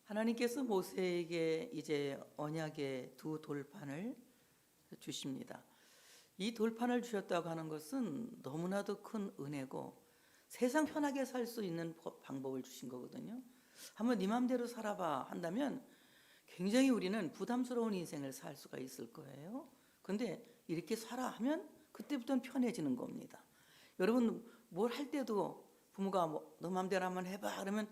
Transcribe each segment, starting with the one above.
하나님께서 모세에게 이제 언약의 두 돌판을 주십니다. 이 돌판을 주셨다고 하는 것은 너무나도 큰 은혜고 세상 편하게 살 수 있는 방법을 주신 거거든요. 한번 네 맘대로 살아봐 한다면 굉장히 우리는 부담스러운 인생을 살 수가 있을 거예요. 근데 이렇게 살아 하면 그때부터는 편해지는 겁니다. 여러분 뭘 할 때도 부모가 너 맘대로 한번 해봐 그러면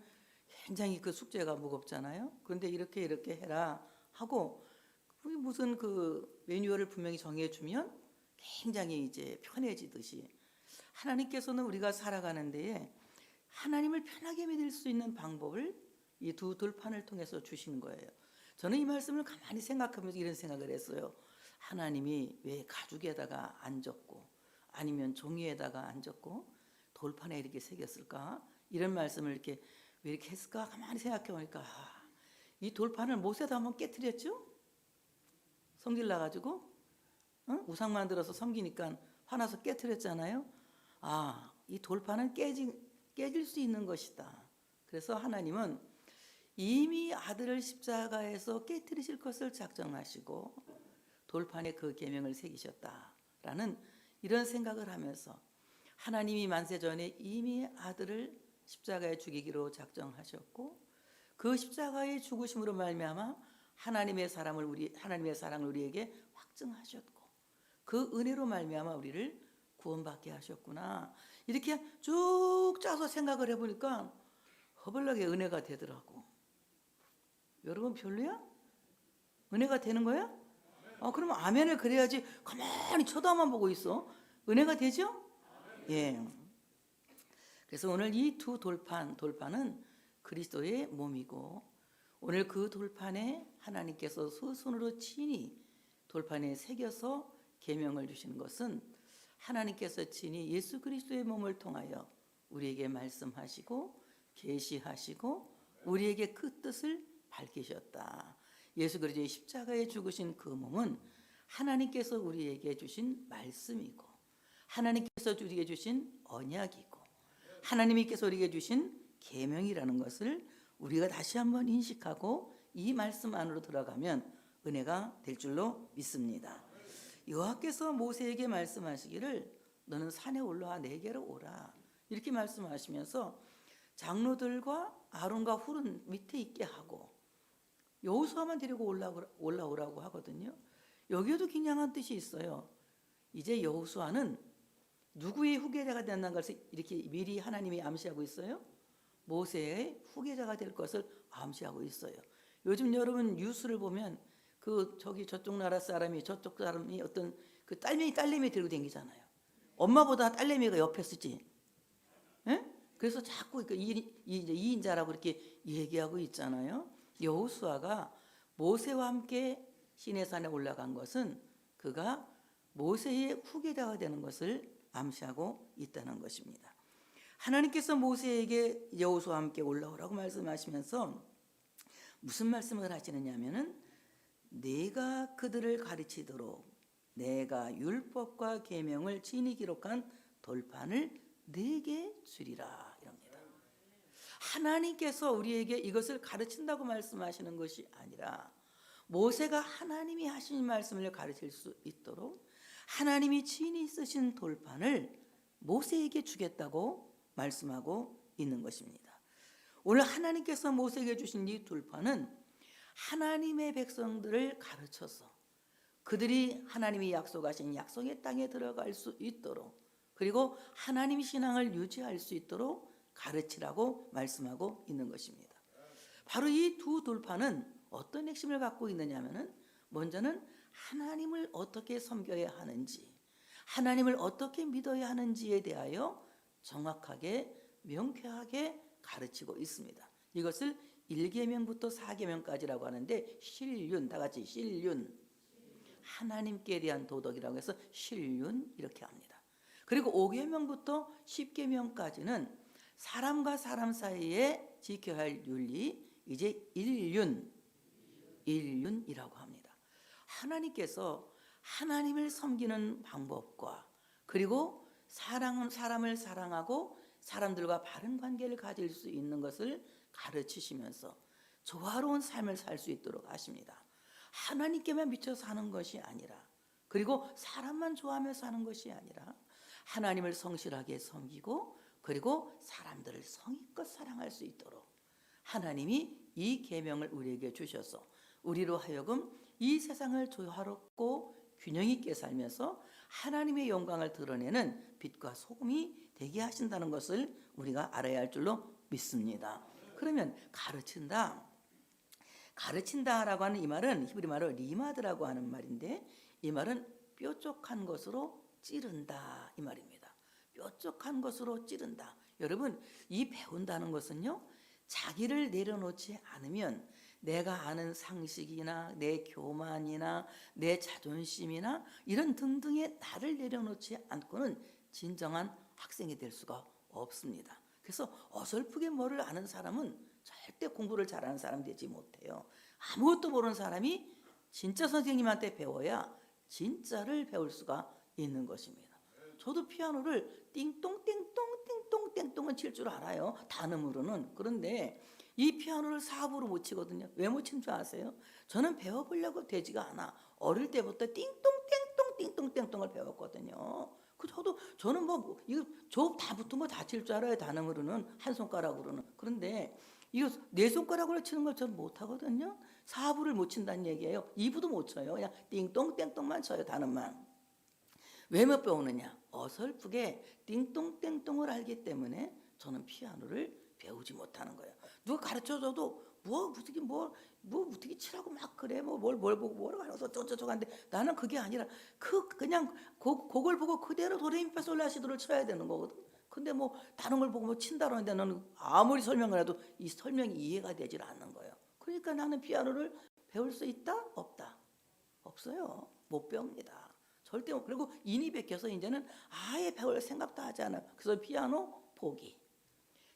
굉장히 그 숙제가 무겁잖아요. 그런데 이렇게 해라 하고 무슨 그 매뉴얼을 분명히 정해주면 굉장히 이제 편해지듯이 하나님께서는 우리가 살아가는 데에 하나님을 편하게 믿을 수 있는 방법을 이 두 돌판을 통해서 주시는 거예요. 저는 이 말씀을 가만히 생각하면서 이런 생각을 했어요. 하나님이 왜 가죽에다가 안 적고 아니면 종이에다가 안 적고 돌판에 이렇게 새겼을까? 이런 말씀을 이렇게 왜 이렇게 했을까? 가만히 생각해 보니까 이 돌판을 모세도 한번 깨트렸죠? 성질 나가지고 우상 만들어서 섬기니까 화나서 깨트렸잖아요. 이 돌판은 깨질 수 있는 것이다. 그래서 하나님은 이미 아들을 십자가에서 깨트리실 것을 작정하시고 돌판에 그 계명을 새기셨다라는 이런 생각을 하면서 하나님이 만세전에 이미 아들을 십자가에 죽이기로 작정하셨고 그 십자가의 죽으심으로 말미암아 하나님의 사랑을 우리에게 확증하셨고 그 은혜로 말미암아 우리를 구원받게 하셨구나. 이렇게 쭉 짜서 생각을 해보니까 허벌나게 은혜가 되더라고. 여러분 별로야? 은혜가 되는 거야? 그러면 아멘을 그래야지. 가만히 쳐다만 보고 있어. 은혜가 되죠? 예. 그래서 오늘 이 두 돌판은 그리스도의 몸이고 오늘 그 돌판에 하나님께서 손으로 친히 돌판에 새겨서 계명을 주시는 것은 하나님께서 친히 예수 그리스도의 몸을 통하여 우리에게 말씀하시고 계시하시고 우리에게 그 뜻을 밝히셨다. 예수 그리스도의 십자가에 죽으신 그 몸은 하나님께서 우리에게 주신 말씀이고 하나님께서 우리에게 주신 언약이고 하나님께서 우리에게 주신 계명이라는 것을 우리가 다시 한번 인식하고 이 말씀 안으로 들어가면 은혜가 될 줄로 믿습니다. 여호와께서 모세에게 말씀하시기를 너는 산에 올라와 내게로 오라 이렇게 말씀하시면서 장로들과 아론과 훌은 밑에 있게 하고 여호수아만 데리고 올라오라고 하거든요. 여기에도 굉장한 뜻이 있어요. 이제 여호수아는 누구의 후계자가 된다는 것을 이렇게 미리 하나님이 암시하고 있어요. 모세의 후계자가 될 것을 암시하고 있어요. 요즘 여러분 뉴스를 보면 저쪽 나라 사람이 저쪽 사람이 어떤 그 딸내미 들고 다니잖아요. 엄마보다 딸내미가 옆에 쓰지. 예? 그래서 자꾸 이인자라고 이렇게 얘기하고 있잖아요. 여호수아가 모세와 함께 시내산에 올라간 것은 그가 모세의 후계자가 되는 것을 암시하고 있다는 것입니다. 하나님께서 모세에게 여호수아와 함께 올라오라고 말씀하시면서 무슨 말씀을 하시느냐 하면은 내가 그들을 가르치도록 내가 율법과 계명을 친히 기록한 돌판을 내게 주리라 이럽니다. 하나님께서 우리에게 이것을 가르친다고 말씀하시는 것이 아니라 모세가 하나님이 하신 말씀을 가르칠 수 있도록 하나님이 친히 쓰신 돌판을 모세에게 주겠다고 말씀하고 있는 것입니다. 오늘 하나님께서 모세에게 주신 이 돌판은 하나님의 백성들을 가르쳐서 그들이 하나님이 약속하신 약속의 땅에 들어갈 수 있도록 그리고 하나님 신앙을 유지할 수 있도록 가르치라고 말씀하고 있는 것입니다. 바로 이 두 돌판은 어떤 핵심을 갖고 있느냐 하면은 먼저는 하나님을 어떻게 섬겨야 하는지 하나님을 어떻게 믿어야 하는지에 대하여 정확하게 명쾌하게 가르치고 있습니다. 이것을 1계명부터 4계명까지라고 하는데 신륜, 다 같이 신륜, 하나님께 대한 도덕이라고 해서 신륜 이렇게 합니다. 그리고 5계명부터 10계명까지는 사람과 사람 사이에 지켜야 할 윤리, 이제 일륜이라고 합니다. 하나님께서 하나님을 섬기는 방법과 그리고 사람을 사랑하고 사람들과 바른 관계를 가질 수 있는 것을 가르치시면서 조화로운 삶을 살 수 있도록 하십니다. 하나님께만 미쳐 사는 것이 아니라, 그리고 사람만 좋아하며 사는 것이 아니라 하나님을 성실하게 섬기고 그리고 사람들을 성의껏 사랑할 수 있도록 하나님이 이 계명을 우리에게 주셔서 우리로 하여금 이 세상을 조화롭고 균형 있게 살면서 하나님의 영광을 드러내는 빛과 소금이 되게 하신다는 것을 우리가 알아야 할 줄로 믿습니다. 그러면 가르친다라고 하는 이 말은 히브리 말로 리마드라고 하는 말인데, 이 말은 뾰족한 것으로 찌른다 이 말입니다. 뾰족한 것으로 찌른다. 여러분, 이 배운다는 것은요, 자기를 내려놓지 않으면 내가 아는 상식이나 내 교만이나 내 자존심이나 이런 등등의 나를 내려놓지 않고는 진정한 학생이 될 수가 없습니다. 그래서 어설프게 뭐를 아는 사람은 절대 공부를 잘하는 사람 되지 못해요. 아무것도 모르는 사람이 진짜 선생님한테 배워야 진짜를 배울 수가 있는 것입니다. 저도 피아노를 띵똥띵똥 띵똥띵똥은 칠 줄 알아요, 단음으로는. 그런데 이 피아노를 사부로 못 치거든요. 왜 못 친 줄 아세요? 저는 배워보려고 되지가 않아. 어릴 때부터 띵똥띵똥 띵똥띵똥을 배웠거든요. 저는 뭐 이거 저 다 붙은 거 다 칠 줄 알아요, 단음으로는, 한 손가락으로는. 그런데 이거 네 손가락으로 치는 걸 저는 못 하거든요. 사부를 못 친다는 얘기예요. 2부도 못 쳐요. 그냥 띵똥띵똥만 쳐요, 단음만. 왜 못 배우느냐? 어설프게 띵똥띵똥을 알기 때문에 저는 피아노를 배우지 못하는 거예요. 누가 가르쳐줘도 어떻게 치라고 막 그래, 뭘 보고 뭘 알아서 저쩌고 하는데, 나는 그게 아니라 그냥 곡을 보고 그대로 도레미파솔라시도를 쳐야 되는 거거든. 근데 뭐 다른 걸 보고 뭐 친다고 하는데 나는 아무리 설명을 해도 이 설명이 이해가 되질 않는 거예요. 그러니까 나는 피아노를 배울 수 있다? 없다? 없어요. 못 배웁니다. 절대 못. 그리고 인이 베껴서 이제는 아예 배울 생각도 하지 않아요. 그래서 피아노 포기.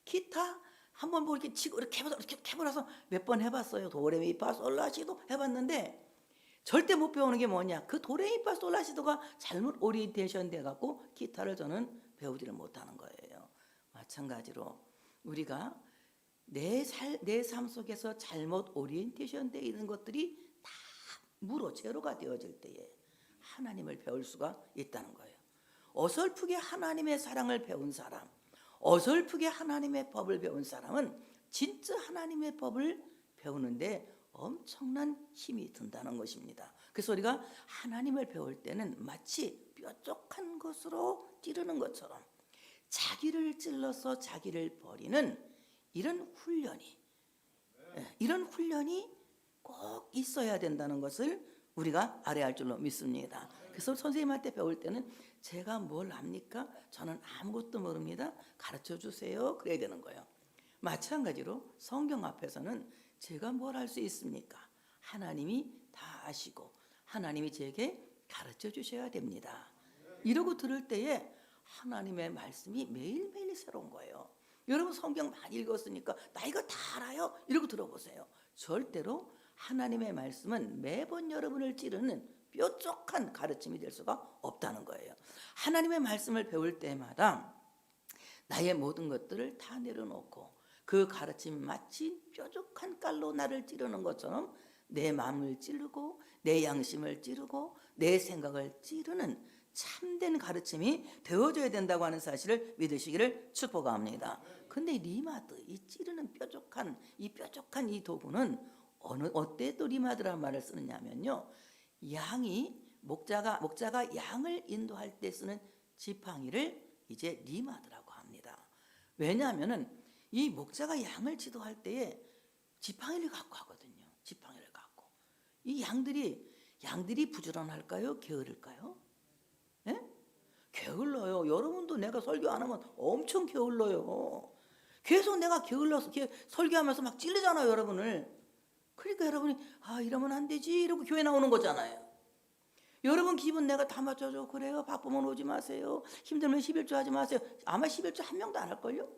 기타 한번 뭐 이렇게 치고 이렇게 해봐서 몇 번 해봤어요. 도레미파솔라시도 해봤는데 절대 못 배우는 게 뭐냐? 그 도레미파솔라시도가 잘못 오리엔테이션 돼갖고 기타를 저는 배우지를 못하는 거예요. 마찬가지로 우리가 내 삶 속에서 잘못 오리엔테이션 되어 있는 것들이 다 제로가 되어질 때에 하나님을 배울 수가 있다는 거예요. 어설프게 하나님의 사랑을 배운 사람, 어설프게 하나님의 법을 배운 사람은 진짜 하나님의 법을 배우는데 엄청난 힘이 든다는 것입니다. 그래서 우리가 하나님을 배울 때는 마치 뾰족한 것으로 찌르는 것처럼 자기를 찔러서 자기를 버리는 이런 훈련이 꼭 있어야 된다는 것을 우리가 알아야 할 줄로 믿습니다. 그래서 선생님한테 배울 때는 제가 뭘 압니까? 저는 아무것도 모릅니다. 가르쳐 주세요. 그래야 되는 거예요. 마찬가지로 성경 앞에서는 제가 뭘 할 수 있습니까? 하나님이 다 아시고 하나님이 제게 가르쳐 주셔야 됩니다. 이러고 들을 때에 하나님의 말씀이 매일매일 새로운 거예요. 여러분 성경 많이 읽었으니까 나 이거 다 알아요, 이러고 들어보세요. 절대로 하나님의 말씀은 매번 여러분을 찌르는 뾰족한 가르침이 될 수가 없다는 거예요. 하나님의 말씀을 배울 때마다 나의 모든 것들을 다 내려놓고 그 가르침이 마치 뾰족한 깔로 나를 찌르는 것처럼 내 마음을 찌르고 내 양심을 찌르고 내 생각을 찌르는 참된 가르침이 되어져야 된다고 하는 사실을 믿으시기를 축복합니다. 근데 리마드, 이 찌르는 뾰족한 이 도구는 어때 또 리마드라는 말을 쓰느냐면요, 목자가 양을 인도할 때 쓰는 지팡이를 이제 리마드라고 합니다. 왜냐하면은 이 목자가 양을 지도할 때에 지팡이를 갖고 하거든요. 지팡이를 갖고. 이 양들이 부지런할까요? 게으를까요? 예? 게을러요. 여러분도 내가 설교 안 하면 엄청 게을러요. 계속 내가 게을러서 설교하면서 막 찔르잖아요, 여러분을. 그러니까 여러분이 이러면 안 되지 이러고 교회 나오는 거잖아요. 여러분 기분 내가 다 맞춰줘. 그래요, 바쁘면 오지 마세요, 힘들면 11조 하지 마세요. 아마 11조 한 명도 안 할걸요.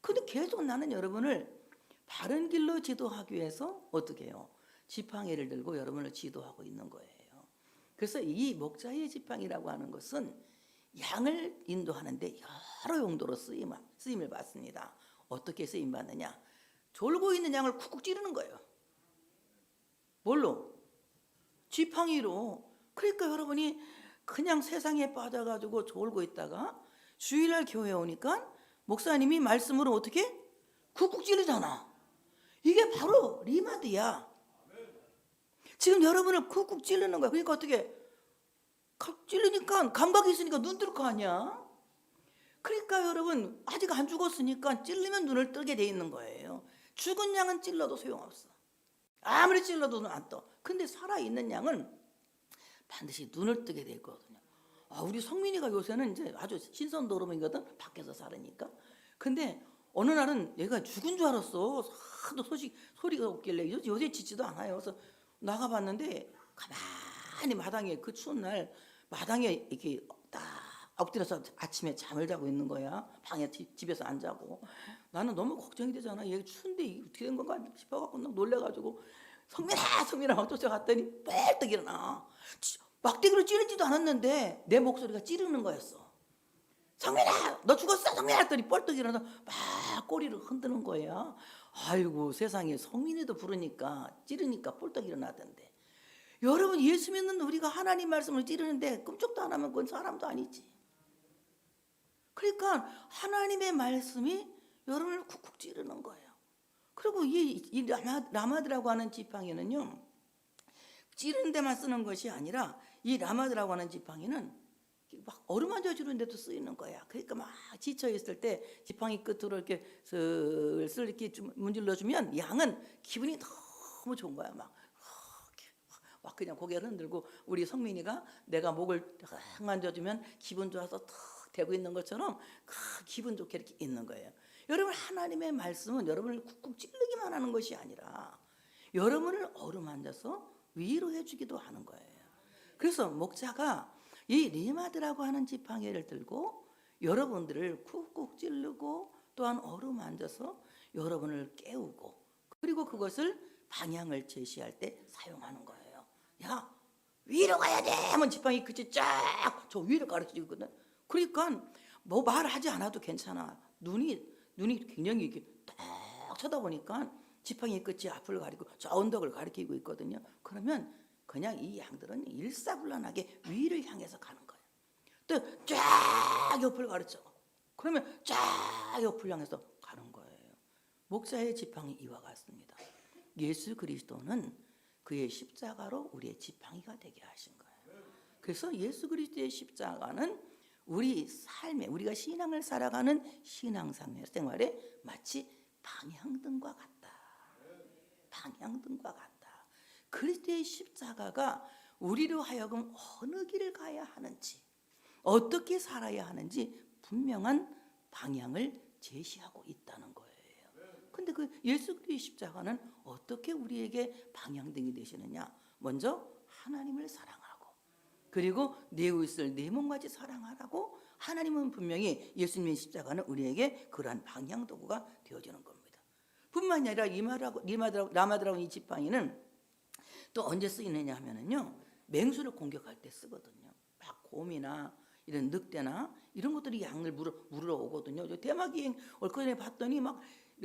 근데 계속 나는 여러분을 바른 길로 지도하기 위해서 어떻게 해요? 지팡이를 들고 여러분을 지도하고 있는 거예요. 그래서 이 목자의 지팡이라고 하는 것은 양을 인도하는데 여러 용도로 쓰임을 받습니다. 어떻게 쓰임받느냐? 졸고 있는 양을 쿡쿡 찌르는 거예요. 뭘로? 지팡이로. 그러니까 여러분이 그냥 세상에 빠져가지고 졸고 있다가 주일날 교회 오니까 목사님이 말씀으로 어떻게? 쿡쿡 찌르잖아. 이게 바로 리마드야. 지금 여러분을 쿡쿡 찌르는 거야. 그러니까 어떻게? 찔르니까 감각이 있으니까 눈 뜰 거 아니야. 그러니까 여러분 아직 안 죽었으니까 찔리면 눈을 뜨게 돼 있는 거예요. 죽은 양은 찔러도 소용없어. 아무리 찔러도 눈 안 떠. 근데 살아있는 양은 반드시 눈을 뜨게 돼 있거든요. 우리 성민이가 요새는 이제 아주 신선도로이거든. 밖에서 살으니까. 근데 어느 날은 얘가 죽은 줄 알았어. 하도 소리가 없길래 요새 짖지도 않아요. 그래서 나가봤는데 가만히 마당에, 그 추운 날 마당에 이렇게 딱 엎드려서 아침에 잠을 자고 있는 거야. 방에 집에서 안 자고. 나는 너무 걱정이 되잖아. 얘 추운데 이게 어떻게 된 건가 싶어갖고 놀래가지고 성민아 막 쫓아갔더니 뻘떡 일어나. 막대기로 찌르지도 않았는데 내 목소리가 찌르는 거였어. 성민아 너 죽었어 성민아 했더니 뻘떡 일어나서 막 꼬리를 흔드는 거야. 아이고 세상에, 성민이도 부르니까 찌르니까 뻘떡 일어나던데. 여러분 예수 믿는 우리가 하나님 말씀을 찌르는데 끔찍도 안 하면 그건 사람도 아니지. 그러니까 하나님의 말씀이 여러분을 쿡쿡 찌르는 거예요. 그리고 이 라마드라고 하는 지팡이는요, 찌르는 데만 쓰는 것이 아니라 이 라마드라고 하는 지팡이는 막 어루만져 주는 데도 쓰이는 거야. 그러니까 막 지쳐 있을 때 지팡이 끝으로 이렇게 슬슬 이렇게 좀 문질러주면 양은 기분이 너무 좋은 거야. 막 그냥 고개를 흔들고, 우리 성민이가 내가 목을 탁 만져주면 기분 좋아서 탁 대고 있는 것처럼 기분 좋게 이렇게 있는 거예요. 여러분 하나님의 말씀은 여러분을 쿡쿡 찌르기만 하는 것이 아니라 여러분을 어루만져서 위로해 주기도 하는 거예요. 그래서 목자가 이 리마드라고 하는 지팡이를 들고 여러분들을 쿡쿡 찌르고 또한 어루만져서 여러분을 깨우고, 그리고 그것을 방향을 제시할 때 사용하는 거예요. 야 위로 가야 돼 하면 지팡이 끝이 쫙 저 위로 가르쳐주거든. 그러니까 뭐 말하지 않아도 괜찮아. 눈이 굉장히 이렇게 딱 쳐다보니까 지팡이 끝이 앞을 가리고 저 언덕을 가리키고 있거든요. 그러면 그냥 이 양들은 일사불란하게 위를 향해서 가는 거예요. 또 쫙 옆을 가르쳐. 그러면 쫙 옆을 향해서 가는 거예요. 목자의 지팡이 이와 같습니다. 예수 그리스도는 그의 십자가로 우리의 지팡이가 되게 하신 거예요. 그래서 예수 그리스도의 십자가는 우리 삶에, 우리가 신앙을 살아가는 신앙생활에 마치 방향등과 같다. 방향등과 같다. 그리스도의 십자가가 우리로 하여금 어느 길을 가야 하는지, 어떻게 살아야 하는지 분명한 방향을 제시하고 있다는 거예요. 근데 그 예수 그리스도의 십자가는 어떻게 우리에게 방향등이 되시느냐? 먼저 하나님을 사랑하고, 그리고 내 이웃을 내 몸같이 사랑하라고 하나님은 분명히 예수님의 십자가는 우리에게 그러한 방향도구가 되어주는 겁니다. 뿐만이 아니라 라마드라고 이 지팡이는 또 언제 쓰이느냐 하면은요, 맹수를 공격할 때 쓰거든요. 막 곰이나 이런 늑대나 이런 것들이 양을 물으러 오거든요. 저 대마기행 얼마 전에 봤더니 막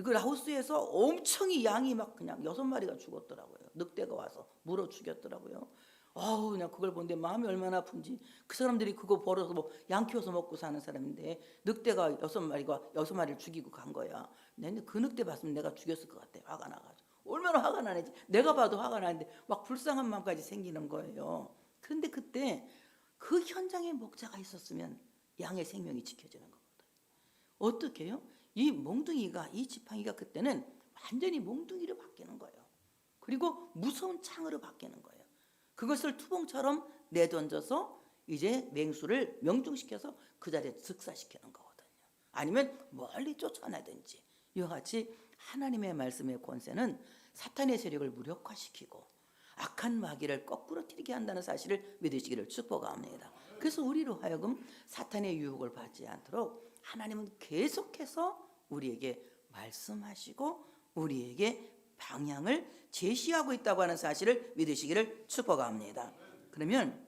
그 라오스에서 엄청 이 양이 막 그냥 6마리가 죽었더라고요. 늑대가 와서 물어 죽였더라고요. 그냥 그걸 보는데 마음이 얼마나 아픈지. 그 사람들이 그거 벌어서 뭐 양 키워서 먹고 사는 사람인데 늑대가 6마리를 죽이고 간 거야. 근데 그 늑대 봤으면 내가 죽였을 것 같아. 화가 나가지고. 얼마나 화가 나는지. 내가 봐도 화가 나는데 막 불쌍한 마음까지 생기는 거예요. 그런데 그때 그 현장에 목자가 있었으면 양의 생명이 지켜지는 거거든요. 어떻게 해요? 이 몽둥이가, 이 지팡이가 그때는 완전히 몽둥이로 바뀌는 거예요. 그리고 무서운 창으로 바뀌는 거예요. 그것을 투봉처럼 내던져서 이제 맹수를 명중시켜서 그 자리에 즉사시키는 거거든요. 아니면 멀리 쫓아내든지. 이와 같이 하나님의 말씀의 권세는 사탄의 세력을 무력화시키고 악한 마귀를 거꾸로 튀게 한다는 사실을 믿으시기를 축복합니다. 그래서 우리로 하여금 사탄의 유혹을 받지 않도록 하나님은 계속해서 우리에게 말씀하시고 우리에게 방향을 제시하고 있다고 하는 사실을 믿으시기를 축복합니다. 그러면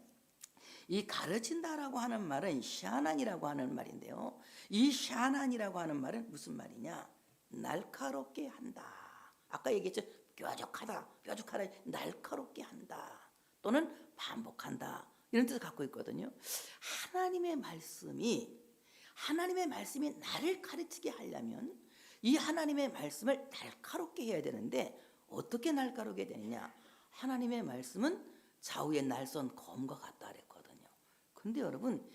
이 가르친다라고 하는 말은 샤난이라고 하는 말인데요. 이 샤난이라고 하는 말은 무슨 말이냐? 날카롭게 한다. 아까 얘기했죠. 뾰족하다, 뾰족하다, 날카롭게 한다 또는 반복한다 이런 뜻을 갖고 있거든요. 하나님의 말씀이 나를 가르치게 하려면 이 하나님의 말씀을 날카롭게 해야 되는데 어떻게 날카롭게 되느냐? 하나님의 말씀은 좌우의 날선 검과 같다 그랬거든요. 근데 여러분,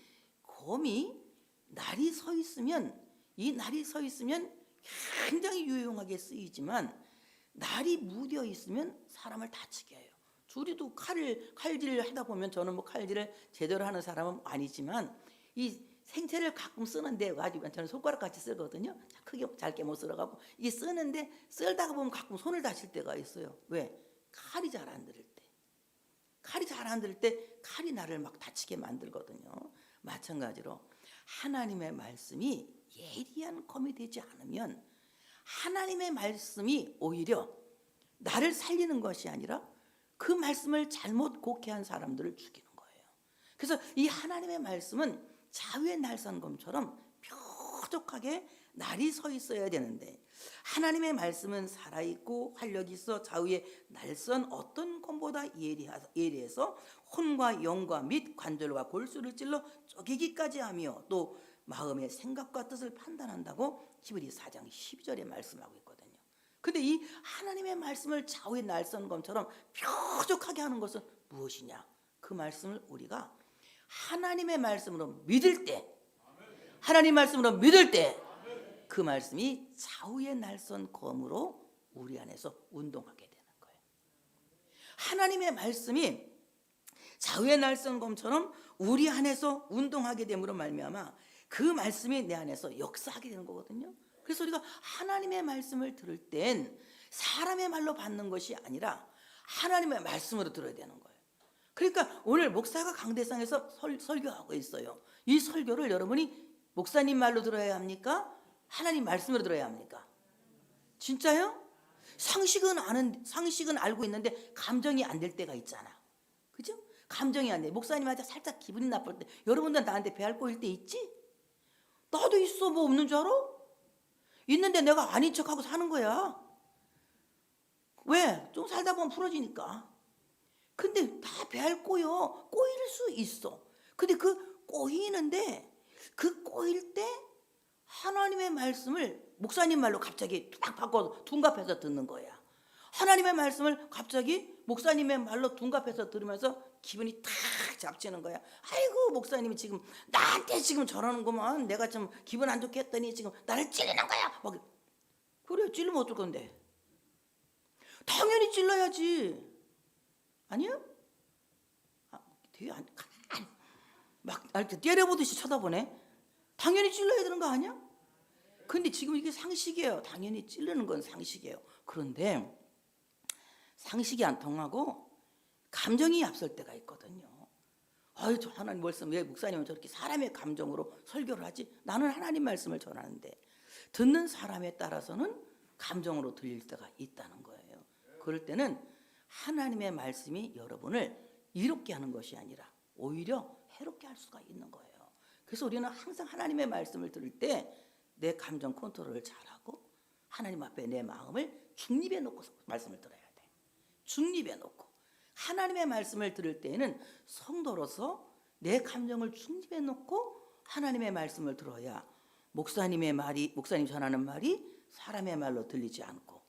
검이 날이 서 있으면, 이 날이 서 있으면 굉장히 유용하게 쓰이지만 날이 무뎌 있으면 사람을 다치게 해요. 우리도 칼질을 하다 보면, 저는 뭐 칼질을 제대로 하는 사람은 아니지만 이 생채를 가끔 쓰는데 가지고 저는 손가락 같이 쓰거든요. 크게 잘게 못 쓸어가고 이게 쓰는데 쓸다가 보면 가끔 손을 다칠 때가 있어요. 왜? 칼이 잘 안 들을 때. 칼이 잘 안 들을 때 칼이 나를 막 다치게 만들거든요. 마찬가지로 하나님의 말씀이 예리한 검이 되지 않으면 하나님의 말씀이 오히려 나를 살리는 것이 아니라 그 말씀을 잘못 곡해한 사람들을 죽이는 거예요. 그래서 이 하나님의 말씀은 좌우의 날선 검처럼 뾰족하게 날이 서 있어야 되는데 하나님의 말씀은 살아있고 활력이 있어 좌우의 날선 어떤 검보다 예리해서 혼과 영과 및 관절과 골수를 찔러 쪼개기까지 하며 또 마음의 생각과 뜻을 판단한다고 히브리 4장 12절에 말씀하고 있거든요. 근데 이 하나님의 말씀을 좌우의 날선 검처럼 뾰족하게 하는 것은 무엇이냐? 그 말씀을 우리가 하나님의 말씀으로 믿을 때, 하나님 말씀으로 믿을 때 그 말씀이 좌우의 날선 검으로 우리 안에서 운동하게 되는 거예요. 하나님의 말씀이 좌우의 날선 검처럼 우리 안에서 운동하게 됨으로 말미암아 그 말씀이 내 안에서 역사하게 되는 거거든요. 그래서 우리가 하나님의 말씀을 들을 땐 사람의 말로 받는 것이 아니라 하나님의 말씀으로 들어야 되는 거예요. 그러니까 오늘 목사가 강대상에서 설교하고 있어요. 이 설교를 여러분이 목사님 말로 들어야 합니까? 하나님 말씀으로 들어야 합니까? 진짜요? 상식은 알고 있는데 감정이 안 될 때가 있잖아. 그죠? 감정이 안 돼. 목사님한테 살짝 기분이 나쁠 때, 여러분들 나한테 배 할 꼬일 때 있지? 나도 있어. 뭐 없는 줄 알아? 있는데 내가 아닌 척하고 사는 거야. 왜? 좀 살다 보면 풀어지니까. 근데 다 배 할 꼬여. 꼬일 수 있어. 근데 그 꼬이는데 그 꼬일 때 하나님의 말씀을 목사님 말로 갑자기 딱 바꿔서 둔갑해서 듣는 거야. 하나님의 말씀을 갑자기 목사님의 말로 둔갑해서 들으면서 기분이 탁 잡치는 거야. 아이고, 목사님이 지금 나한테 지금 저러는구만. 내가 좀 기분 안 좋게 했더니 지금 나를 찔리는 거야. 막 그래, 찔리면 어떨 건데? 당연히 찔러야지. 아니요? 뒤에 막 이렇게 때려보듯이 쳐다보네. 당연히 찔러야 되는 거 아니야? 근데 지금 이게 상식이에요. 당연히 찌르는 건 상식이에요. 그런데 상식이 안 통하고 감정이 앞설 때가 있거든요. 아유, 저 하나님 말씀 왜 목사님은 저렇게 사람의 감정으로 설교를 하지? 나는 하나님 말씀을 전하는데 듣는 사람에 따라서는 감정으로 들릴 때가 있다는 거예요. 그럴 때는 하나님의 말씀이 여러분을 이롭게 하는 것이 아니라 오히려 해롭게 할 수가 있는 거예요. 그래서 우리는 항상 하나님의 말씀을 들을 때 내 감정 컨트롤을 잘하고 하나님 앞에 내 마음을 중립에 놓고 말씀을 들어야 돼. 중립에 놓고 하나님의 말씀을 들을 때에는 성도로서 내 감정을 중립에 놓고 하나님의 말씀을 들어야 목사님 전하는 말이 사람의 말로 들리지 않고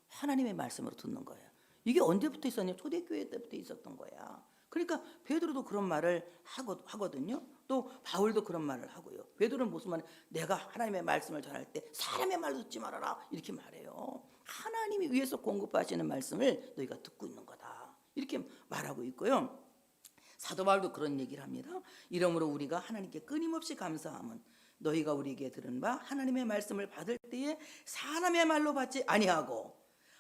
하나님의 말씀으로 듣는 거예요. 이게 언제부터 있었냐? 초대교회 때부터 있었던 거야. 그러니까 베드로도 그런 말을 하거든요. 또 바울도 그런 말을 하고요. 베드로는 무슨 말? 내가 하나님의 말씀을 전할 때 사람의 말로 듣지 말아라 이렇게 말해요. 하나님이 위에서 공급하시는 말씀을 너희가 듣고 있는 거다 이렇게 말하고 있고요. 사도 바울도 그런 얘기를 합니다. 이러므로 우리가 하나님께 끊임없이 감사함은 너희가 우리에게 들은 바 하나님의 말씀을 받을 때에 사람의 말로 받지 아니하고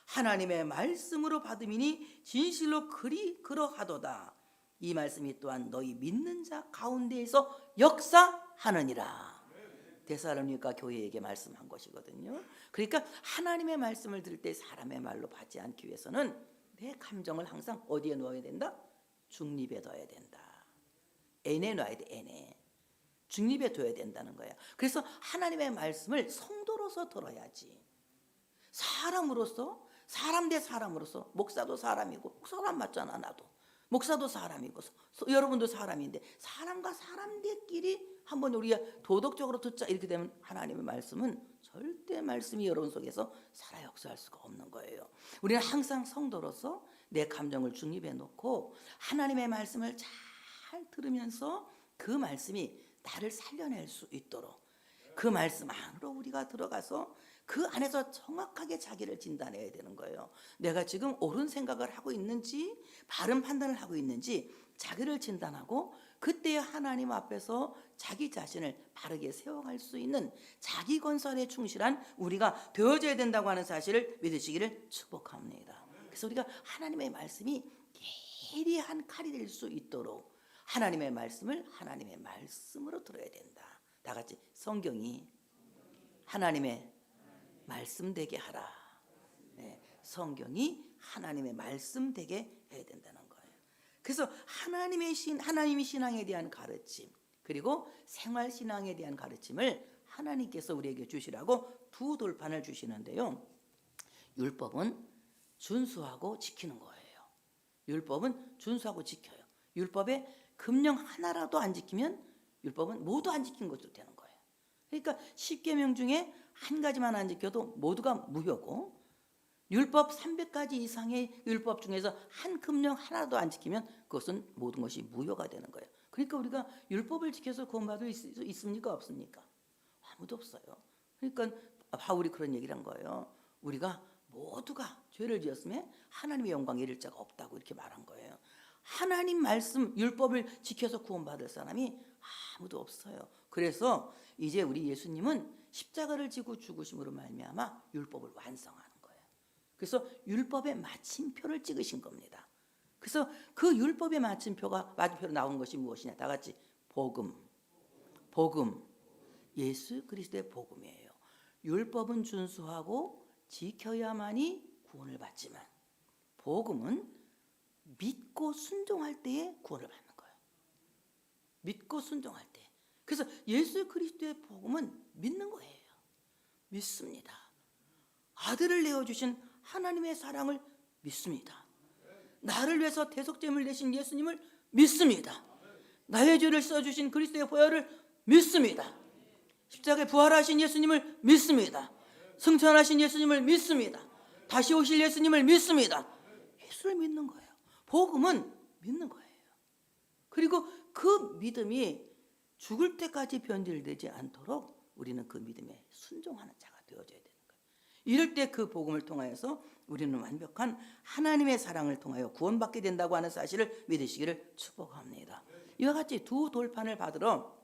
하나님의 말씀으로 받음이니 진실로 그러하도다. 이 말씀이 또한 너희 믿는 자 가운데에서 역사하느니라. 데살로니가 교회에게 말씀한 것이거든요. 그러니까 하나님의 말씀을 들을 때 사람의 말로 받지 않기 위해서는 내 감정을 항상 어디에 넣어야 된다? 중립에 둬야 된다. N에 놔야 돼. N에. 중립에 둬야 된다는 거야. 그래서 하나님의 말씀을 성도로서 들어야지. 사람으로서 사람 대 사람으로서 목사도 사람이고 사람 맞잖아 나도. 목사도 사람이고 여러분도 사람인데 사람과 사람들끼리 한번 우리가 도덕적으로 듣자 이렇게 되면 하나님의 말씀은 절대 말씀이 여러분 속에서 살아 역사할 수가 없는 거예요. 우리는 항상 성도로서 내 감정을 중립해 놓고 하나님의 말씀을 잘 들으면서 그 말씀이 나를 살려낼 수 있도록 그 말씀 안으로 우리가 들어가서 그 안에서 정확하게 자기를 진단해야 되는 거예요. 내가 지금 옳은 생각을 하고 있는지 바른 판단을 하고 있는지 자기를 진단하고 그때 하나님 앞에서 자기 자신을 바르게 세워갈 수 있는 자기 건설에 충실한 우리가 되어져야 된다고 하는 사실을 믿으시기를 축복합니다. 그래서 우리가 하나님의 말씀이 예리한 칼이 될 수 있도록 하나님의 말씀을 하나님의 말씀으로 들어야 된다. 다 같이 성경이 하나님의 말씀 되게 하라. 네, 성경이 하나님의 말씀 되게 해야 된다는 거예요. 그래서 하나님이 신앙에 대한 가르침 그리고 생활 신앙에 대한 가르침을 하나님께서 우리에게 주시라고 두 돌판을 주시는데요. 율법은 준수하고 지키는 거예요. 율법은 준수하고 지켜요. 율법에 금령 하나라도 안 지키면 율법은 모두 안 지킨 것으로 되는 거예요. 그러니까 10계명 중에 한 가지만 안 지켜도 모두가 무효고 율법 300가지 이상의 율법 중에서 한 금령 하나도 안 지키면 그것은 모든 것이 무효가 되는 거예요. 그러니까 우리가 율법을 지켜서 구원받을 수 있습니까? 없습니까? 아무도 없어요. 그러니까 바울이 그런 얘기를 한 거예요. 우리가 모두가 죄를 지었으면 하나님의 영광에 이를 자가 없다고 이렇게 말한 거예요. 하나님 말씀 율법을 지켜서 구원받을 사람이 아무도 없어요. 그래서 이제 우리 예수님은 십자가를 지고 죽으심으로 말미암아 율법을 완성하는 거예요. 그래서 율법의 마침표를 찍으신 겁니다. 그래서 그 율법의 마침표로 나온 것이 무엇이냐? 다 같이 복음. 예수 그리스도의 복음이에요. 율법은 준수하고 지켜야만이 구원을 받지만 복음은 믿고 순종할 때에 구원을 받는 거예요. 믿고 순종할 때. 그래서 예수 그리스도의 복음은 믿는 거예요. 믿습니다. 아들을 내어주신 하나님의 사랑을 믿습니다. 나를 위해서 대속죄를 내신 예수님을 믿습니다. 나의 죄를 써주신 그리스도의 보혈을 믿습니다. 십자가에 부활하신 예수님을 믿습니다. 승천하신 예수님을 믿습니다. 다시 오실 예수님을 믿습니다. 예수를 믿는 거예요. 복음은 믿는 거예요. 그리고 그 믿음이 죽을 때까지 변질되지 않도록 우리는 그 믿음에 순종하는 자가 되어져야 되는 거예요. 이럴 때 그 복음을 통하여서 우리는 완벽한 하나님의 사랑을 통하여 구원받게 된다고 하는 사실을 믿으시기를 축복합니다. 이와 같이 두 돌판을 받으러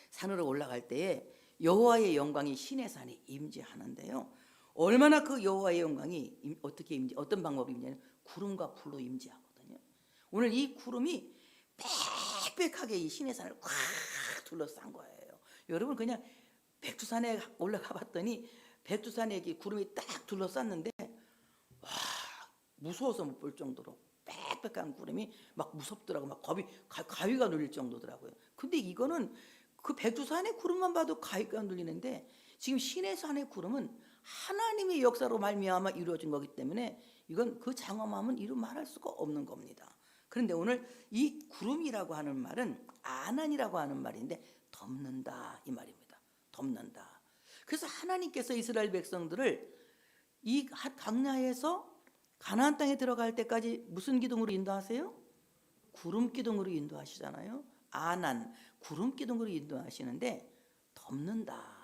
산으로 올라갈 때에 여호와의 영광이 시내 산에 임재하는데요. 얼마나 그 여호와의 영광이 어떤 방법이 임재하냐면 구름과 불로 임재하거든요. 오늘 이 구름이 빽빽하게 이 시내 산을 꽉 둘러싼 거예요. 여러분 그냥 백두산에 올라가 봤더니 백두산에 구름이 딱 둘러쌌는데 와 무서워서 못 볼 정도로 빽빽한 구름이 막 무섭더라고. 막 가위가 눌릴 정도더라고요. 근데 이거는 그 백두산의 구름만 봐도 가위가 눌리는데 지금 시내산의 구름은 하나님의 역사로 말미암아 이루어진 거기 때문에 이건 그 장엄함은 이루 말할 수가 없는 겁니다. 그런데 오늘 이 구름이라고 하는 말은 아난이라고 하는 말인데 덮는다 이 말입니다. 덮는다. 그래서 하나님께서 이스라엘 백성들을 이 광야에서 가나안 땅에 들어갈 때까지 무슨 기둥으로 인도하세요? 구름 기둥으로 인도하시잖아요. 아난 구름 기둥으로 인도하시는데 덮는다.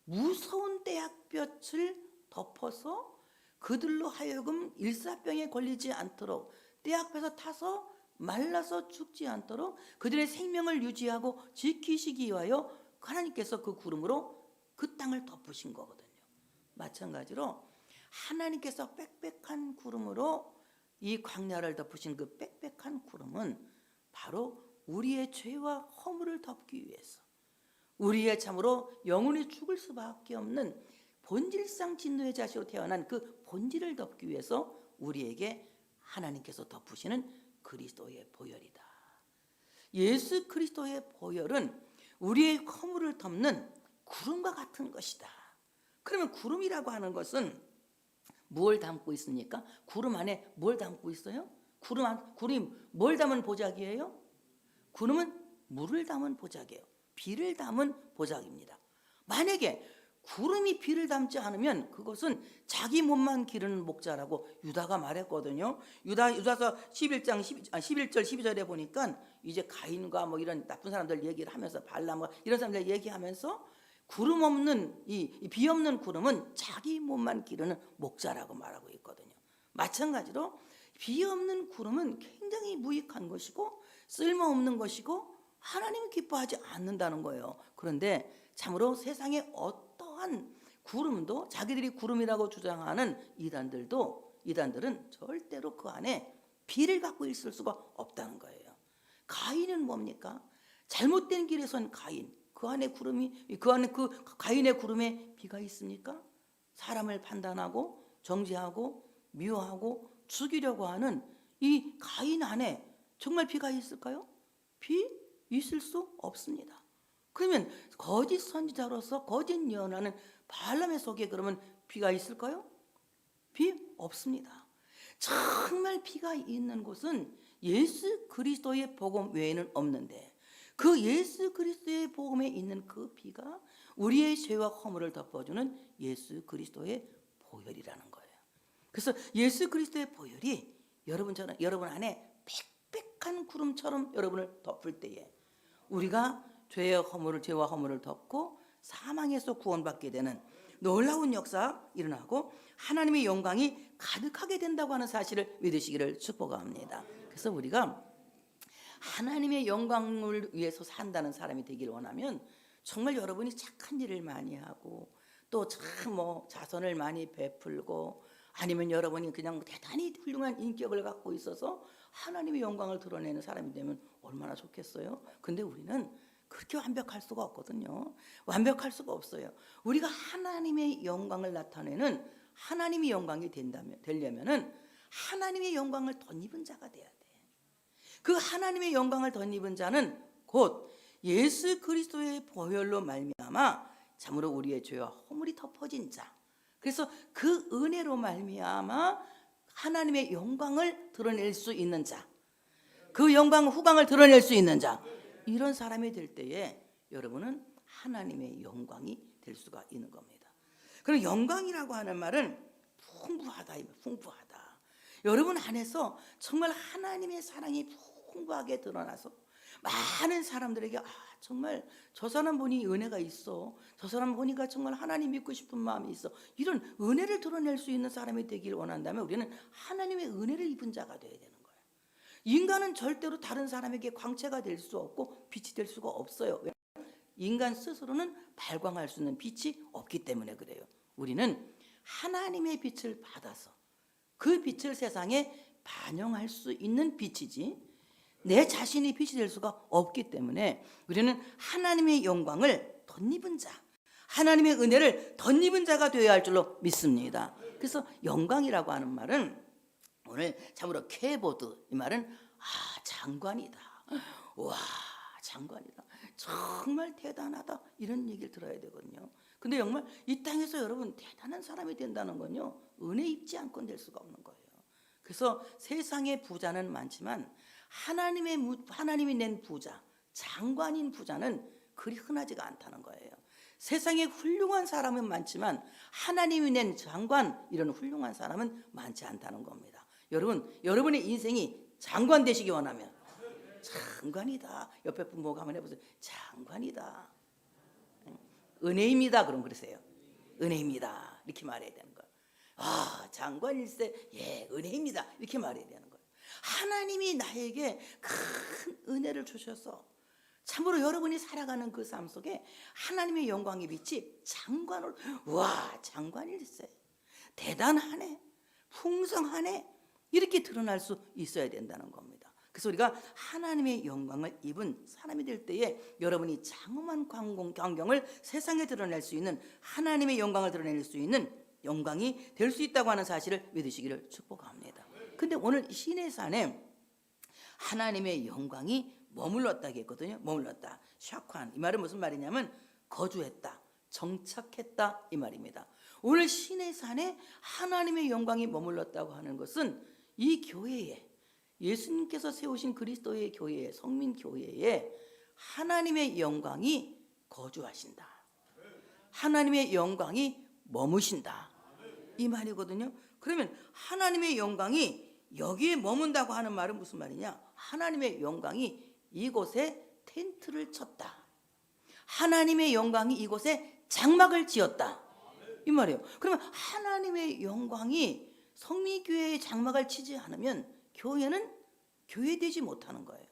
무서운 떼약볕을 덮어서 그들로 하여금 일사병에 걸리지 않도록 떼약볕에 타서 말라서 죽지 않도록 그들의 생명을 유지하고 지키시기 위하여 하나님께서 그 구름으로 그 땅을 덮으신 거거든요. 마찬가지로 하나님께서 빽빽한 구름으로 이 광야를 덮으신 그 빽빽한 구름은 바로 우리의 죄와 허물을 덮기 위해서 우리의 참으로 영원히 죽을 수밖에 없는 본질상 진노의 자식으로 태어난 그 본질을 덮기 위해서 우리에게 하나님께서 덮으시는 그리스도의 보혈이다. 예수 그리스도의 보혈은 우리의 허물을 덮는 구름과 같은 것이다. 그러면 구름이라고 하는 것은 뭘 담고 있습니까? 구름 안에 뭘 담고 있어요? 구름이 뭘 담은 보자기예요? 구름은 물을 담은 보자기예요. 비를 담은 보자기입니다. 만약에 구름이 비를 담지 않으면 그것은 자기 몸만 기르는 목자라고 유다가 말했거든요. 유다서 11장 11절 12절에 보니까 이제 가인과 뭐 이런 나쁜 사람들 얘기를 하면서 발람과 이런 사람들 얘기하면서 구름 없는 비 없는 구름은 자기 몸만 기르는 목자라고 말하고 있거든요. 마찬가지로 비 없는 구름은 굉장히 무익한 것이고 쓸모없는 것이고 하나님이 기뻐하지 않는다는 거예요. 그런데 참으로 세상에 어떠한 구름도 자기들이 구름이라고 주장하는 이단들은 절대로 그 안에 비를 갖고 있을 수가 없다는 거예요. 가인은 뭡니까? 잘못된 길에 선 가인. 그 안에 그 가인의 구름에 비가 있습니까? 사람을 판단하고 정죄하고 미워하고 죽이려고 하는 이 가인 안에 정말 비가 있을까요? 비 있을 수 없습니다. 그러면 거짓 선지자로서 거짓 예언하는 발람의 속에 그러면 비가 있을까요? 비 없습니다. 정말 비가 있는 곳은 예수 그리스도의 복음 외에는 없는데 그 예수 그리스도의 복음에 있는 그 비가 우리의 죄와 허물을 덮어주는 예수 그리스도의 보혈이라는 거예요. 그래서 예수 그리스도의 보혈이 여러분 안에 빽빽한 구름처럼 여러분을 덮을 때에 우리가 죄와 허물을 덮고 사망에서 구원받게 되는 놀라운 역사가 일어나고 하나님의 영광이 가득하게 된다고 하는 사실을 믿으시기를 축복합니다. 그래서 우리가 하나님의 영광을 위해서 산다는 사람이 되기를 원하면 정말 여러분이 착한 일을 많이 하고 또 참 자선을 많이 베풀고 아니면 여러분이 그냥 대단히 훌륭한 인격을 갖고 있어서 하나님의 영광을 드러내는 사람이 되면 얼마나 좋겠어요. 근데 우리는 그렇게 완벽할 수가 없거든요. 완벽할 수가 없어요. 우리가 하나님의 영광을 나타내는 하나님의 영광이 되려면은 하나님의 영광을 덧입은 자가 돼야 돼. 그 하나님의 영광을 덧입은 자는 곧 예수 그리스도의 보혈로 말미암아 참으로 우리의 죄와 허물이 덮어진 자. 그래서 그 은혜로 말미암아 하나님의 영광을 드러낼 수 있는 자, 그 후광을 드러낼 수 있는 자, 이런 사람이 될 때에 여러분은 하나님의 영광이 될 수가 있는 겁니다. 그리고 영광이라고 하는 말은 풍부하다. 여러분 안에서 정말 하나님의 사랑이 풍부하게 드러나서 많은 사람들에게 정말 저 사람 보니 은혜가 있어, 저 사람 보니까 정말 하나님 믿고 싶은 마음이 있어, 이런 은혜를 드러낼 수 있는 사람이 되기를 원한다면 우리는 하나님의 은혜를 입은 자가 되어야 되는 거예요. 인간은 절대로 다른 사람에게 광채가 될 수 없고 빛이 될 수가 없어요. 인간 스스로는 발광할 수 있는 빛이 없기 때문에 그래요. 우리는 하나님의 빛을 받아서 그 빛을 세상에 반영할 수 있는 빛이지 내 자신이 빛이 될 수가 없기 때문에 우리는 하나님의 영광을 덧입은 자, 하나님의 은혜를 덧입은 자가 되어야 할 줄로 믿습니다. 그래서 영광이라고 하는 말은 오늘 참으로 케보드, 이 말은 장관이다. 와, 장관이다. 정말 대단하다. 이런 얘기를 들어야 되거든요. 근데 정말 이 땅에서 여러분 대단한 사람이 된다는 건요, 은혜 입지 않고는 될 수가 없는 거예요. 그래서 세상의 부자는 많지만 하나님이 낸 부자, 장관인 부자는 그리 흔하지가 않다는 거예요. 세상에 훌륭한 사람은 많지만 하나님이 낸 장관, 이런 훌륭한 사람은 많지 않다는 겁니다. 여러분의 인생이 장관 되시기 원하면 장관이다. 옆에 분 보고 한번 해보세요. 장관이다. 은혜입니다. 그럼 그러세요. 은혜입니다. 이렇게 말해야 되는 거예요. 장관일세, 은혜입니다. 이렇게 말해야 되는 거예요. 하나님이 나에게 큰 은혜를 주셔서 참으로 여러분이 살아가는 그 삶 속에 하나님의 영광의 빛이 장관일세, 대단하네, 풍성하네, 이렇게 드러날 수 있어야 된다는 겁니다. 그래서 우리가 하나님의 영광을 입은 사람이 될 때에 여러분이 장엄한 광경을 세상에 드러낼 수 있는, 하나님의 영광을 드러낼 수 있는 영광이 될 수 있다고 하는 사실을 믿으시기를 축복합니다. 근데 오늘 시내산에 하나님의 영광이 머물렀다고 했거든요. 머물렀다, 샤관, 이 말은 무슨 말이냐면 거주했다, 정착했다, 이 말입니다. 오늘 시내산에 하나님의 영광이 머물렀다고 하는 것은 이 교회에, 예수님께서 세우신 그리스도의 교회에, 성민교회에 하나님의 영광이 거주하신다, 하나님의 영광이 머무신다, 이 말이거든요. 그러면 하나님의 영광이 여기에 머문다고 하는 말은 무슨 말이냐? 하나님의 영광이 이곳에 텐트를 쳤다, 하나님의 영광이 이곳에 장막을 지었다, 이 말이에요. 그러면 하나님의 영광이 성미교회에 장막을 치지 않으면 교회는 교회되지 못하는 거예요.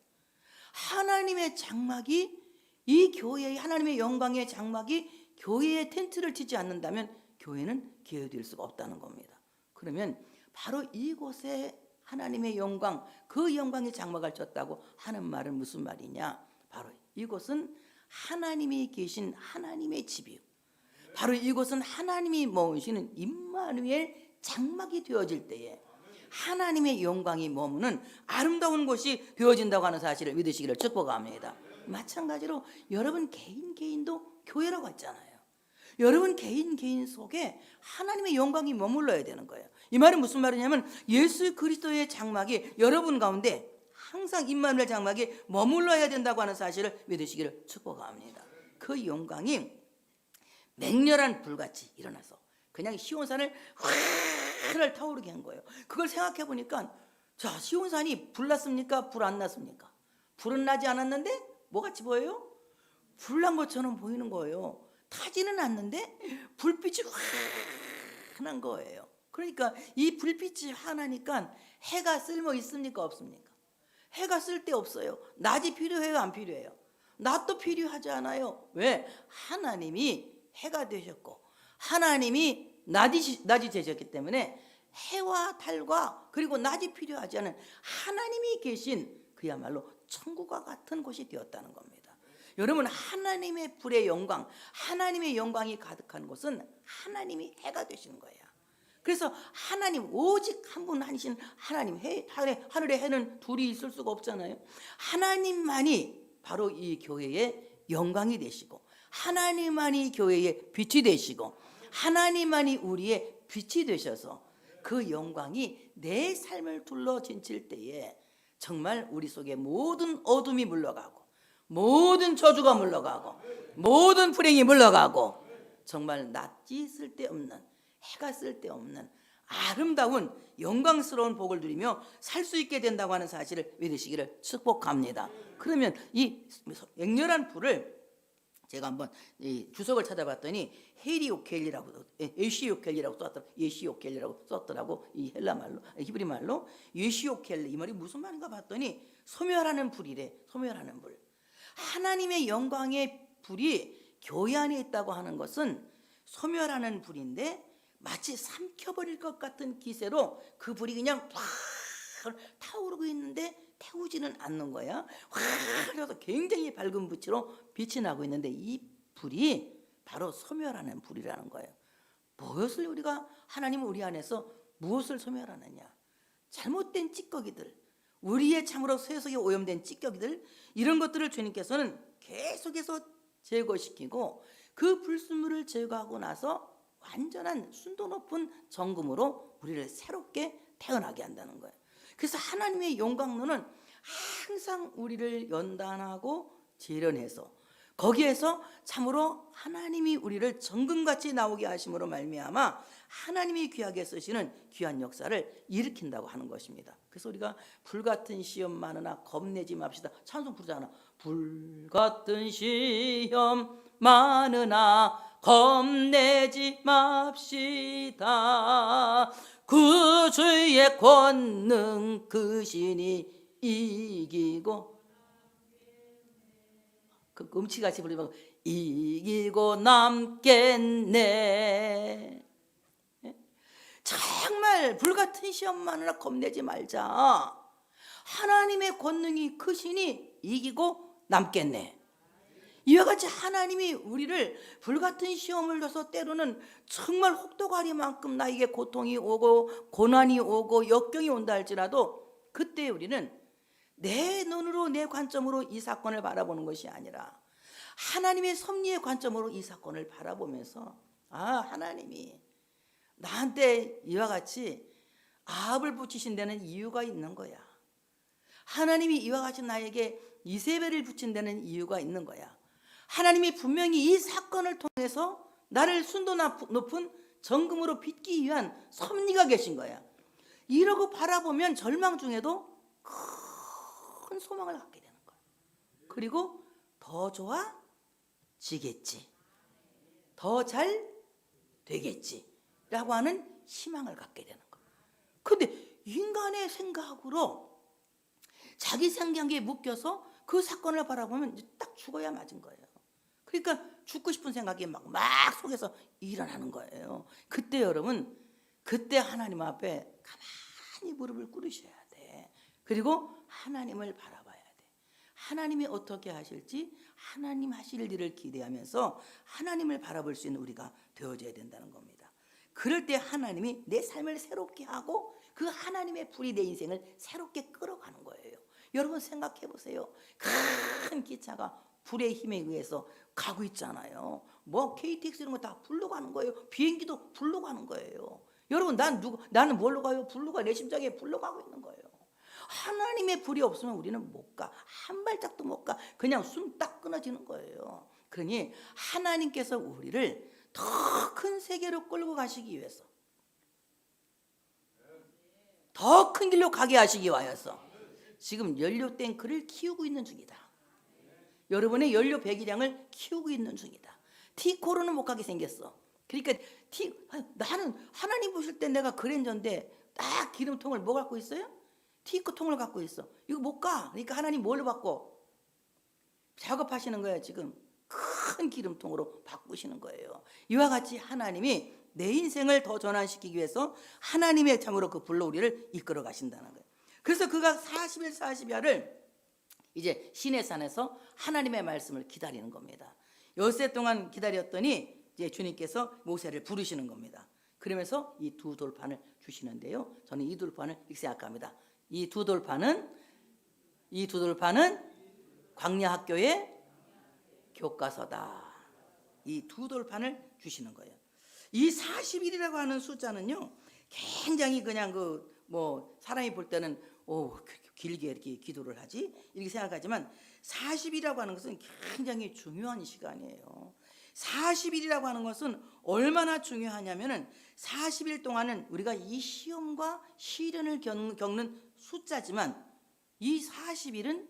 하나님의 장막이, 이 교회의 하나님의 영광의 장막이 교회에 텐트를 치지 않는다면 교회는 교회될 수가 없다는 겁니다. 그러면 바로 이곳에 하나님의 영광, 그 영광의 장막을 쳤다고 하는 말은 무슨 말이냐? 바로 이곳은 하나님이 계신 하나님의 집이요, 바로 이곳은 하나님이 머무시는 임마누엘 장막이 되어질 때에 하나님의 영광이 머무는 아름다운 곳이 되어진다고 하는 사실을 믿으시기를 축복합니다. 마찬가지로 여러분 개인도 교회라고 했잖아요. 여러분 개인 속에 하나님의 영광이 머물러야 되는 거예요. 이 말은 무슨 말이냐면 예수 그리스도의 장막이 여러분 가운데 항상 임마누엘 장막이 머물러야 된다고 하는 사실을 믿으시기를 축복합니다. 그 영광이 맹렬한 불같이 일어나서 그냥 시온산을 활활 타오르게 한 거예요. 그걸 생각해 보니까, 자, 시온산이 불 났습니까? 불 안 났습니까? 불은 나지 않았는데 뭐같이 보여요? 불난 것처럼 보이는 거예요. 타지는 않는데 불빛이 환한 거예요. 그러니까 이 불빛이 환하니까 해가 쓸모 있습니까? 없습니까? 해가 쓸 데 없어요. 낮이 필요해요? 안 필요해요? 낮도 필요하지 않아요. 왜? 하나님이 해가 되셨고 하나님이 낮이 되셨기 때문에 해와 달과 그리고 낮이 필요하지 않은 하나님이 계신 그야말로 천국과 같은 곳이 되었다는 겁니다. 여러분, 하나님의 불의 영광, 하나님의 영광이 가득한 곳은 하나님이 해가 되시는 거예요. 그래서 하나님, 오직 한 분 하신 하나님, 하늘에 해는 둘이 있을 수가 없잖아요. 하나님만이 바로 이 교회의 영광이 되시고 하나님만이 교회의 빛이 되시고 하나님만이 우리의 빛이 되셔서 그 영광이 내 삶을 둘러 진칠 때에 정말 우리 속에 모든 어둠이 물러가고 모든 저주가 물러가고 모든 불행이 물러가고 정말 낮이 쓸데없는, 해가 쓸데없는 아름다운 영광스러운 복을 누리며 살 수 있게 된다고 하는 사실을 믿으시기를 축복합니다. 그러면 이 맹렬한 불을 제가 한번 이 주석을 찾아봤더니 헤리오켈리라고, 예시오켈리라고 썼더라고. 이 헬라 말로, 히브리 말로 예시오켈리, 이 말이 무슨 말인가 봤더니 소멸하는 불이래. 소멸하는 불. 하나님의 영광의 불이 교회 안에 있다고 하는 것은 소멸하는 불인데 마치 삼켜버릴 것 같은 기세로 그 불이 그냥 확 타오르고 있는데 태우지는 않는 거야. 확 굉장히 밝은 빛으로 빛이 나고 있는데 이 불이 바로 소멸하는 불이라는 거예요. 무엇을 우리가, 하나님은 우리 안에서 무엇을 소멸하느냐? 잘못된 찌꺼기들, 우리의 참으로 세속에 오염된 찌꺼기들, 이런 것들을 주님께서는 계속해서 제거시키고 그 불순물을 제거하고 나서 완전한 순도 높은 정금으로 우리를 새롭게 태어나게 한다는 거예요. 그래서 하나님의 영광론은 항상 우리를 연단하고 재련해서 거기에서 참으로 하나님이 우리를 정금같이 나오게 하심으로 말미암아 하나님이 귀하게 쓰시는 귀한 역사를 일으킨다고 하는 것입니다. 그래서 우리가 불같은 시험 많으나 겁내지 맙시다. 찬송 부르잖아. 불같은 시험 많으나 겁내지 맙시다. 그 주의 권능 그 신이 이기고, 그 음치같이 부르면 이기고 남겠네. 정말 불같은 시험 많으나 겁내지 말자. 하나님의 권능이 크시니 이기고 남겠네. 이와 같이 하나님이 우리를 불같은 시험을 줘서 때로는 정말 혹독하리만큼 나에게 고통이 오고 고난이 오고 역경이 온다 할지라도 그때 우리는 내 눈으로, 내 관점으로 이 사건을 바라보는 것이 아니라 하나님의 섭리의 관점으로 이 사건을 바라보면서, 아, 하나님이 나한테 이와 같이 아합을 붙이신 데는 이유가 있는 거야. 하나님이 이와 같이 나에게 이세벨을 붙인 데는 이유가 있는 거야. 하나님이 분명히 이 사건을 통해서 나를 순도 높은 정금으로 빚기 위한 섭리가 계신 거야. 이러고 바라보면 절망 중에도 큰 소망을 갖게 되는 거야. 그리고 더 좋아지겠지, 더 잘 되겠지 라고 하는 희망을 갖게 되는 거야. 그런데 인간의 생각으로 자기 생각에 묶여서 그 사건을 바라보면 딱 죽어야 맞은 거예요. 그러니까 죽고 싶은 생각이 막 속에서 일어나는 거예요. 그때 여러분, 그때 하나님 앞에 가만히 무릎을 꿇으셔야 돼. 그리고 하나님을 바라봐야 돼. 하나님이 어떻게 하실지 하나님 하실 일을 기대하면서 하나님을 바라볼 수 있는 우리가 되어져야 된다는 겁니다. 그럴 때 하나님이 내 삶을 새롭게 하고 그 하나님의 불이 내 인생을 새롭게 끌어가는 거예요. 여러분 생각해 보세요. 큰 기차가 불의 힘에 의해서 가고 있잖아요. 뭐 KTX 이런 거 다 불로 가는 거예요. 비행기도 불로 가는 거예요. 여러분 나는 뭘로 가요? 불로 가. 내 심장에 불로 가고 있는 거예요. 하나님의 불이 없으면 우리는 못 가. 한 발짝도 못 가. 그냥 숨 딱 끊어지는 거예요. 그러니 하나님께서 우리를 더 큰 세계로 끌고 가시기 위해서, 더 큰 길로 가게 하시기 위하여서 지금 연료 탱크를 키우고 있는 중이다. 여러분의 연료 배기량을 키우고 있는 중이다. T코로는 못 가게 생겼어. 그러니까 나는 하나님 보실 때 내가 그랜저인데 딱 기름통을 뭐 갖고 있어요? T코통을 갖고 있어. 이거 못 가. 그러니까 하나님 뭘로 바꿔? 작업하시는 거예요. 지금 큰 기름통으로 바꾸시는 거예요. 이와 같이 하나님이 내 인생을 더 전환시키기 위해서 하나님의 참으로 그 불로 우리를 이끌어 가신다는 거예요. 그래서 그가 40일 40야를 이제 시내산에서 하나님의 말씀을 기다리는 겁니다. 엿새 동안 기다렸더니 이제 주님께서 모세를 부르시는 겁니다. 그러면서 이 두 돌판을 주시는데요. 저는 이 돌판을 이렇게 생각합니다. 이 두 돌판은 광야학교의 교과서다. 이 두 돌판을 주시는 거예요. 이 40일이라고 하는 숫자는요, 굉장히 그냥 사람이 볼 때는 길게 이렇게 기도를 하지 이렇게 생각하지만 40일이라고 하는 것은 굉장히 중요한 시간이에요. 40일이라고 하는 것은 얼마나 중요하냐면은 40일 동안은 우리가 이 시험과 시련을 겪는 숫자지만 이 40일은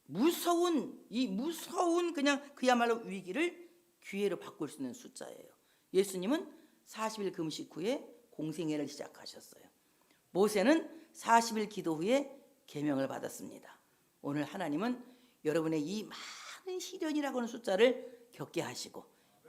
무서운 그냥 그야말로 위기를 기회로 바꿀 수 있는 숫자예요. 예수님은 40일 금식 후에 공생애를 시작하셨어요. 모세는 40일 기도 후에 계명을 받았습니다. 오늘 하나님은 여러분의 이 많은 시련이라고 하는 숫자를 겪게 하시고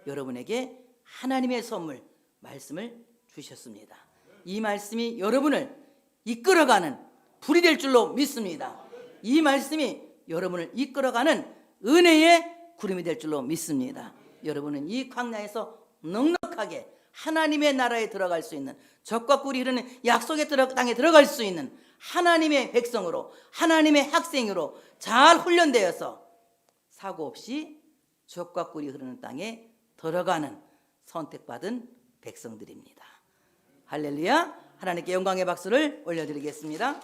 여러분에게 하나님의 선물 말씀을 주셨습니다. 이 말씀이 여러분을 이끌어가는 불이 될 줄로 믿습니다. 이 말씀이 여러분을 이끌어가는 은혜의 구름이 될 줄로 믿습니다. 여러분은 이 광야에서 넉넉하게 하나님의 나라에 들어갈 수 있는, 젖과 꿀이 흐르는 약속의 땅에 들어갈 수 있는 하나님의 백성으로, 하나님의 학생으로 잘 훈련되어서 사고 없이 젖과 꿀이 흐르는 땅에 들어가는 선택받은 백성들입니다. 할렐루야. 하나님께 영광의 박수를 올려드리겠습니다.